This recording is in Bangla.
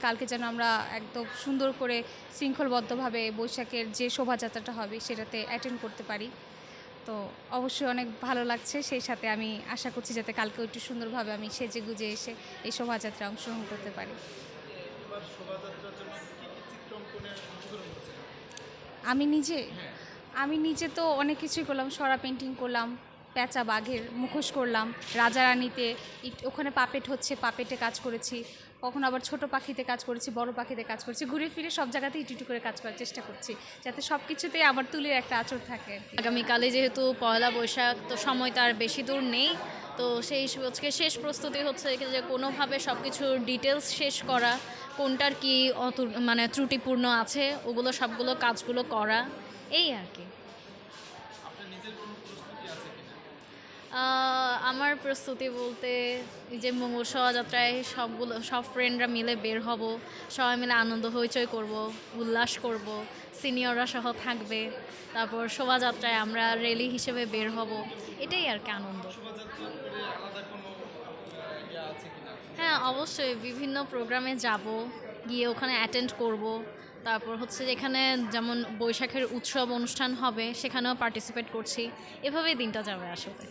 কালকে যেন আমরা একদম সুন্দর করে শৃঙ্খলবদ্ধভাবে বৈশাখের যে শোভাযাত্রাটা হবে সেটাতে অ্যাটেন্ড করতে পারি। তো অবশ্যই অনেক ভালো লাগছে। সেই সাথে আমি আশা করছি যাতে কালকেও একটু সুন্দরভাবে আমি সেজে গুজে এসে এই শোভাযাত্রায় অংশগ্রহণ করতে পারি। এবার শোভাযাত্রার জন্য কি কি চিত্র অঙ্কনে অংশগ্রহণ করেছেন? আমি নিজে হ্যাঁ। আমি নিজে তো অনেক কিছুই করলাম। সরা পেন্টিং করলাম, পেঁচা বাঘের মুখোশ করলাম, রাজা রানীতে ওখানে পাপেট হচ্ছে, পাপেটে কাজ করেছি। কখনো আবার ছোট পাখিতে কাজ করেছি, বড় পাখিতে কাজ করেছি। ঘুরে ফিরে সব জায়গাতেই একটু করে কাজ করার চেষ্টা করছি, যাতে সব কিছুতেই আমার তুলির একটা আঁচড় থাকে আর কি। আগামীকালে যেহেতু পয়লা বৈশাখ, তো সময় তো আর বেশি দূর নেই। তো সেই হচ্ছে শেষ প্রস্তুতি হচ্ছে যে কোনোভাবে সব কিছুর ডিটেলস শেষ করা, কোনটার কি মানে ত্রুটিপূর্ণ আছে ওগুলো সবগুলো কাজগুলো করা, এই আর কি। আপনার নিজের কোনো প্রস্তুতি আছে কিনা? আমার প্রস্তুতি বলতে এই যে মঙ্গল শোভাযাত্রায় সব ফ্রেন্ডরা মিলে বের হব, সবাই মিলে আনন্দ হইচই করব, উল্লাস করব, সিনিয়ররা সহ থাকবে, তারপর শোভাযাত্রায় আমরা র্যালি হিসেবে বের হব, এটাই আর কি আনন্দ। শোভাযাত্রা করে আলাদা কোনো আছে কিনা? হ্যাঁ, অবশ্যই বিভিন্ন প্রোগ্রামে যাব, গিয়ে ওখানে অ্যাটেন্ড করব। তারপর হচ্ছে যেখানে যেমন বৈশাখের উৎসব অনুষ্ঠান হবে সেখানেও পার্টিসিপেট করছি, এভাবেই দিনটা যাবে আসলে।